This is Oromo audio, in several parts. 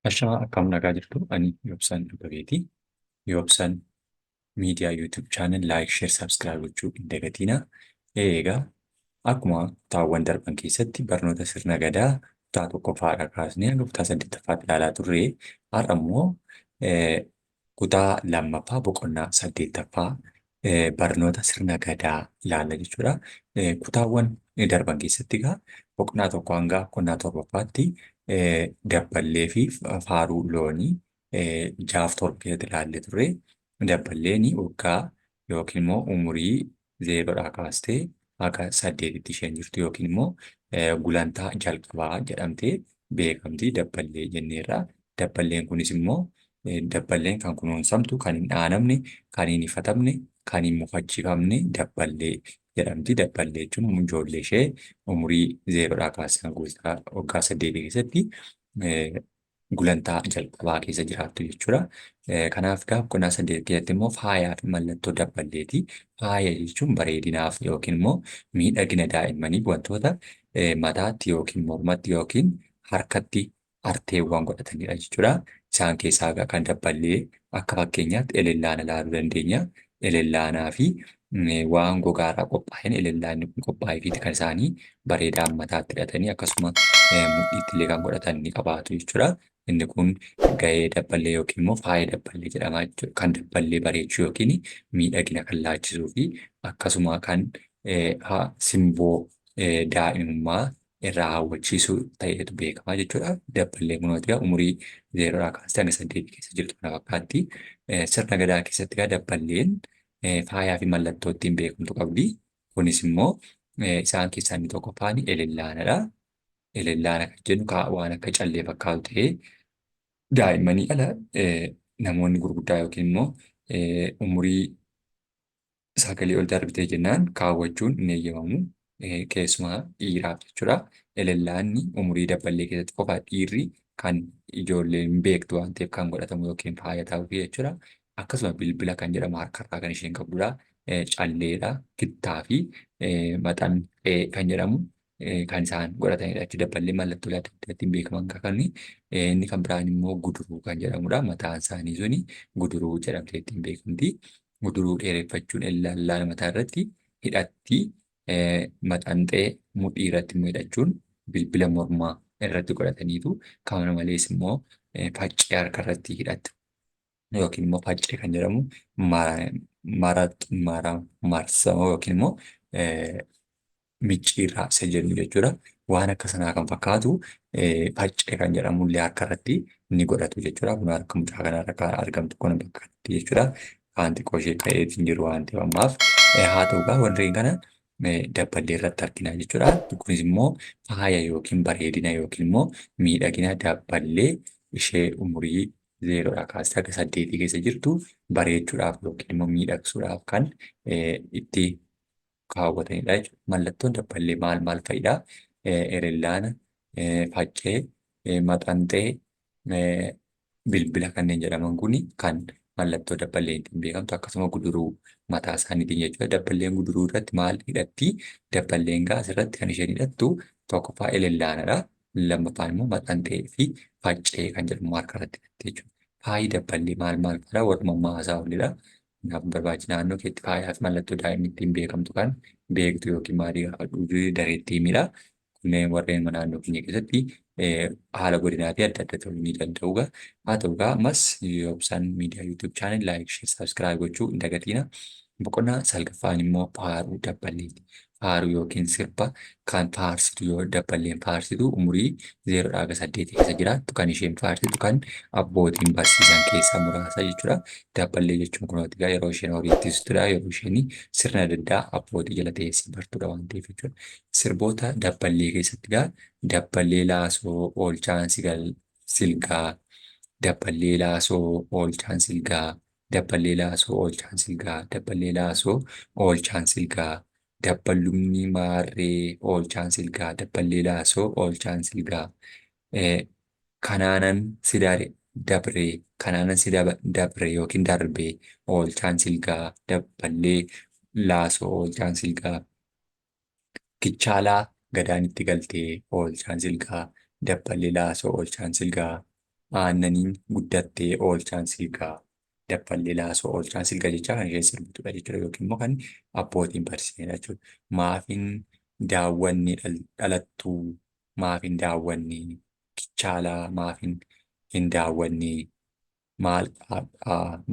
Ashamaa akkam nagaa jirtu ani Yoobsaan Dubbabeeti. Yoobsaan miidiyaa YouTube chaanal laayik, sheer, sabskiraayib gochuu hin dagatinaa. Egaa akkuma kutaawwan darban keessatti barnoota sirna gadaa kutaa tokkoffaadhaa kaasnee hanga kutaa saddeettaffaatti ilaalaa turre. Har'a immoo kutaa lammaffaa boqonnaa saddeettaffaa barnoota sirna gadaa ilaalla jechuudha. Kutaawwan darban keessatti egaa boqonnaa tokko hanga boqonnaa torbaffaatti dabballee fi faaruu loonii jaaf torba keessatti ilaallee turre. Dabballeen waggaa yookiin immoo umurii zeeroodhaa kaastee akka saddeetitti isheen jirtu yookiin immoo gulantaa jalqabaa jedhamtee beekamti dabballee jenneerra. Dabballeen kunis immoo dabballeen kan kunuunsamtu, kan hin dhaanamne, kan hin ifatamne, kan hin mufachiifamne dabballee jedhamti. Dabballee jechuun ijoollee ishee umurii zeeroodhaa kaasee waggaa saddeetii keessatti gulantaa jalqabaa keessa jiraattu jechuudha. Kanaaf egaa boqonnaa saddeet keessatti immoo faayaa fi mallattoo dabballeeti. Faaya jechuun bareedinaaf yookiin immoo miidhagina daa'immanii wantoota mataatti yookiin mormatti yookiin harkatti arteewwan godhatanidha jechuudha. Isaan keessaa egaa kan dabballee akka fakkeenyaatti elellaana ilaaluu dandeenya. Elellaanaa fi waan gogaarraa qophaa'een elellaanni kun qophaa'eefiiti kan isaanii bareedaan mataatti hidhatanii akkasuma mudhiitti illee kan godhatan ni qabaatu jechuudha. Inni kun gahee dabballee yookiin immoo faaya dabballee jedhama jechuudha. Kan dabballee bareechuu yookiin miidhagina kan laachisuu fi akkasuma kan simboo daa'imummaa irraa hawwachiisuu ta'etu beekama jechuudha. Dabballee kunuuti umurii zeeroodhaa kaastee hanga saddeetii keessa jirtu kana fakkaatti. Sirna gadaa keessatti egaa dabballeen faayaa fi mallattoo ittiin beekamtu qabdi. Kunis immoo isaan keessaa inni tokkoffaan elellaanadha. Elellaana kan jennu waan akka callee fakkaatu ta'ee daa'immanii ala namoonni gurguddaa yookiin immoo umurii sagalee ol darbitee jennaan kaawwachuun hin eeyyamamu. Keessumaa dhiiraaf jechuudha. Elellaanni umurii dabballee keessatti qofa dhiirri kan ijoolleen hin beektu waan ta'eef kan godhatamu yookiin faaya ta'uu jechuudha. Akkasuma bilbila kan jedhamu harkarraa kan isheen qabdudha. Calleedha, kittaa fi maxanxee kan jedhamu kan isaan godhatanidha jechuudha. Dabballee mallattoo adda addaatiin beekaman kan inni kan biraan immoo guduruu kan jedhamudha. Mataan isaanii suni guduruu jedhamtee ittiin beekamti. Guduruu dheereffachuun ellallaana mataa irratti hidhatti. Maxanxee mudhii irratti immoo hidhachuun bilbila mormaa irratti godhataniitu. Kana malees immoo faccee harka irratti hidhatu yookiin immoo faccee kan jedhamu marsamoo yookiin immoo micciirraa isa jennu jechuudha. Waan akka sanaa kan fakkaatu faccee kan jedhamu illee harka irratti ni godhatu jechuudha. Kun harka mucaa kanarra kan argamtu kun bakka jechuudha. Waan xiqqoo ishee ka'eetiin jiru waan ta'eef ammaaf haa ta'u egaa warreen kana dabballee irratti argina jechuudha. Kunis immoo faaya yookiin bareedina yookiin immoo miidhagina dabballee ishee umurii zeeroodhaa kaastee hanga saddeetii keessa jirtu bareechuudhaaf yookiin immoo miidhagsuudhaaf kan itti kaawwatanidha jechuudha. Mallattoon dabballee maal fa'idha? Elellaana, faccee, maxanxee, bilbila kanneen jedhaman kun kan mallattoo dabballee ittiin beekamtu akkasuma guduruu mataa isaaniitiin jechuudha. Dabballeen guduruu irratti maal hidhatti? Dabballeen gaas irratti kan isheen hidhattu tokkoffaa elellaanadha. Lammaffaan immoo maxanxee fi faccee kan jedhamu harka irratti hidhatti jechuudha. Faayi dabballee maal fa'adha? Warrummaa haasaa olidha. Kanaaf barbaachi naannoo keetti faayaa fi mallattoo daa'imni ittiin beekamtu kan beektu yookiin maalii dareetti himidha. Kunneen warreen naannoo keenya keessatti haala godinaa fi adda adda ta'uu ni danda'u. Haa ta'u egaa ammas Yoobsaan miidiyaa YouTube chaanal laayik, sheer, sabskiraayib gochuu hin dagatina. Boqonnaa salgaffaan immoo faaruu dabballeeti. Faaruu yookiin sirba kan faarsitu yoo dabballeen faarsitu umurii zeeroodhaa hanga saddeetii keessa jiraattu kan isheen faarsitu kan abbootiin barsiisan keessaa muraasa jechuudha. Dabballee jechuun kunuuti egaa yeroo isheen horii ittistudha. Yeroo isheen sirna adda addaa abbootii jala teessee bartudha waan ta'eef jechuudha. Sirboota dabballee keessatti egaa dabballee laasoo oolchaan silgaa, dabballee laasoo oolchaan silgaa, dabballee laasoo oolchaan silgaa, dabballee laasoo oolchaan silgaa, dabballumni maarree oolchaan silgaa, dabballee laasoo oolchaan silgaa, kanaanan si dabree, kanaanan si dabree yookiin darbee oolchaan silgaa, dabballee laasoo oolchaan silgaa, kichaalaa gadaan itti galtee oolchaan silgaa, dabballee laasoo oolchaan silgaa, Aannaniin guddattee oolchaan silgaa dabballee laasoo oolchaan silga jechaa kan isheen sirbitudha jechuudha yookiin immoo kan abbootiin barsiisanidha jechuudha. Maafin daawwanni dhalattuu maafin daawwanni kichaalaa maafin hin daawwanni maal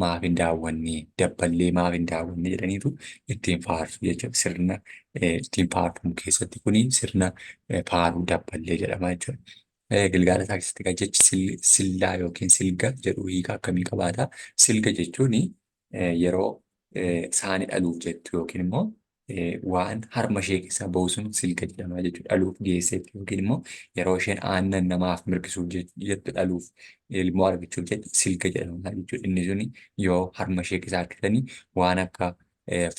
maaf hin daawwanne dabballee maaf hin daawwanne jedhaniitu ittiin faarsu jechuudha. Sirna ittiin faarfamu keessatti kuni sirna faaruu dabballee jedhama jechuudha. Gilgaala isaa keessatti kan jechi sillaa yookiin silga jedhu hiika akkamii qabaata? Silga jechuun yeroo saani dhaluuf jettu yookiin immoo waan harma ishee keessaa bahu sun silga jedhama jechuudha. Dhaluuf geessetti yookiin immoo yeroo isheen aannan namaaf mirkisuuf jettu dhaluuf ilmoo argachuuf jettu silga jedhama jechuudha. Inni suni yoo harma ishee keessaa argatanii waan akka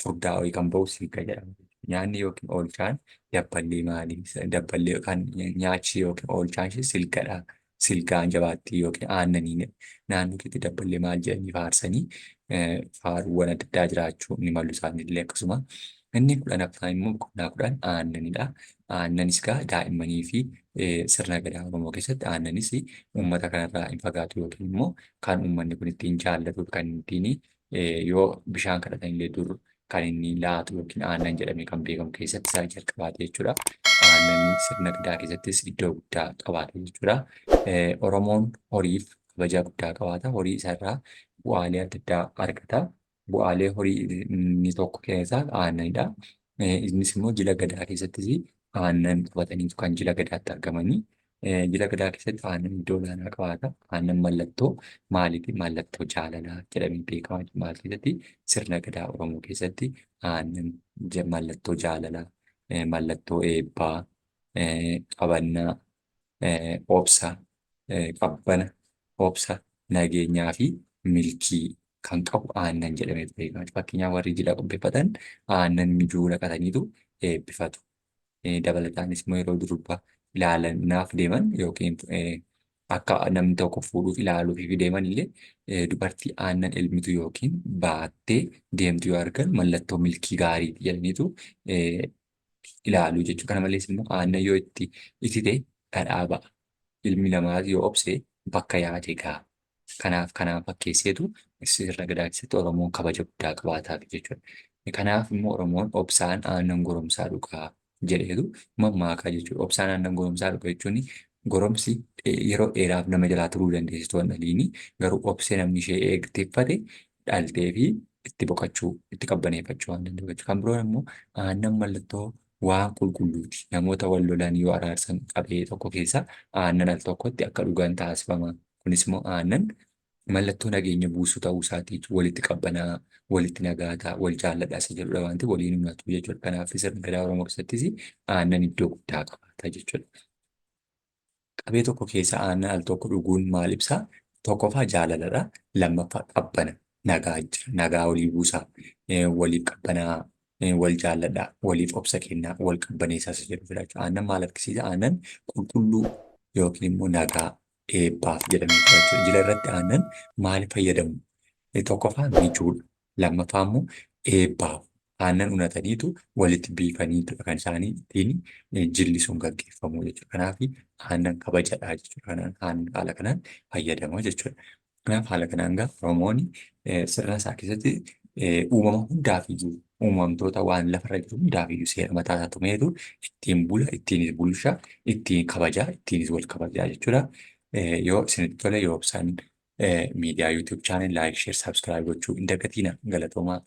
furdaa wayii kan bahu silga jedhama. Nyaanni yookiin oolchaan dabballee maali? Dabballee kan nyaachi yookiin oolchaan ishee silgadha. Silgaan jabaattii yookiin aannanii naannoo keetti dabballee maal jedhanii faarsanii faaruuwwan adda addaa jiraachuu ni malu isaanillee akkasuma. Inni kudhanaffaan immoo boqonnaa kudhan aannanidha. Aannanis egaa daa'immanii fi sirna gadaa Oromoo keessatti aannanis uummata kanarraa hin fagaatu yookiin immoo kan uummanni kun ittiin jaallatu kan ittiin yoo bishaan kadhatanillee dur kan inni laatu yookiin aannan jedhamee kan beekamu keessatti isaa jalqabaate jechuudha. Aannan sirna gadaa keessattis iddoo guddaa qabaata jechuudha. Oromoon horiif kabaja guddaa qabaata. Horii isaarraa bu'aalee adda addaa argata. Bu'aalee horii inni tokko keessaa aannanidha. Innis immoo jila gadaa keessattis aannan qabataniitu kan jila gadaatti argamanii. Jila gadaa keessatti aannan iddoo olaanaa qabaata. Aannan mallattoo maaliiti? Mallattoo jaalalaa jedhamee beekama. Maal keessatti? Sirna gadaa Oromoo keessatti aannan mallattoo jaalalaa, mallattoo eebbaa, qabannaa, obsa, qabbana, obsa, nageenyaa fi milkii kan qabu aannan jedhamee beekama. Fakkeenyaaf warri jila qopheeffatan aannan mijuu naqataniitu eebbifatu. Dabalataanis immoo yeroo durbaa ilaalanaaf deeman yookiin akka namni tokko fuudhuuf ilaaluuf deeman illee dubartii aannan elmitu yookiin baattee deemtu yoo argan mallattoo milkii gaarii jedhaniitu ilaalu jechuudha. Kana malees immoo aannan yoo itti itite dhadhaa ba'a. Ilmi namaa yoo obse bakka yaade ga'a. Kanaaf fakkeesseetu sirna gadaa keessatti Oromoon kabaja guddaa qabaataaf jechuudha. Kanaaf immoo Oromoon obsaan aannan goromsaa dhugaa jedheetu mammaakaa jechuudha. Obsaan aannan goromsaa dhugaa jechuun goromsi yeroo dheeraaf nama jalaa turuu dandeessitu waan dhaliini garuu obsee namni ishee eegteeffate dhaltee fi itti boqachuu itti qabbaneeffachuu waan danda'u jechuudha. Kan biroon immoo aannan mallattoo waan qulqulluuti. Namoota wal lolan yoo araarsan qabee tokko keessa aannan al tokkotti akka dhugan taasifama. Kunis immoo aannan mallattoo nageenya buusuu ta'uu isaatii walitti qabbanaa, walitti nagaataa, wal jaalladhaa isa jedhudha wanti waliin himatu jechuudha. Kanaaf sirna gadaa Oromoo keessattis aannan iddoo guddaa qabaata jechuudha. Qabee tokko keessa aannan al tokko dhuguun maal ibsaa? Tokkoffaa jaalaladha. Lammaffaa qabbana. Nagaa jira. Nagaa walii buusaa. Waliif qabbanaa. Wal jaalladhaa. Waliif obsa kennaa. Wal qabbaneessaa isa jedhudha. Aannan maal agarsiisa? Aannan qulqulluu yookiin immoo nagaa eebbaaf jedhamee jechuudha. Jila irratti aannan maal fayyadamu? Tokkoffaa michuudha. Lammaffaa immoo eebbaaf. Aannan unataniitu walitti biifaniitu kan isaanii ittiin jilli sun gaggeeffamu jechuudha. Kanaaf aannan kabajadhaa jechuudha. Kanaaf haala kanaan fayyadamu jechuudha. Kanaaf haala kanaan gaafa Oromoon sirna isaa keessatti uumama hundaafiyyuu uumamtoota waan lafarra jiru hundaafiyyuu seera mataa isaa tumeetu ittiin bula, ittiinis bulchaa, ittiin kabajaa, ittiinis wal kabajaa jechuudha. Yoo isinitti tole yoo ibsaan miidiyaa YouTube channel like, share, subscribe gochuu hin dagatinaa galatoomaa.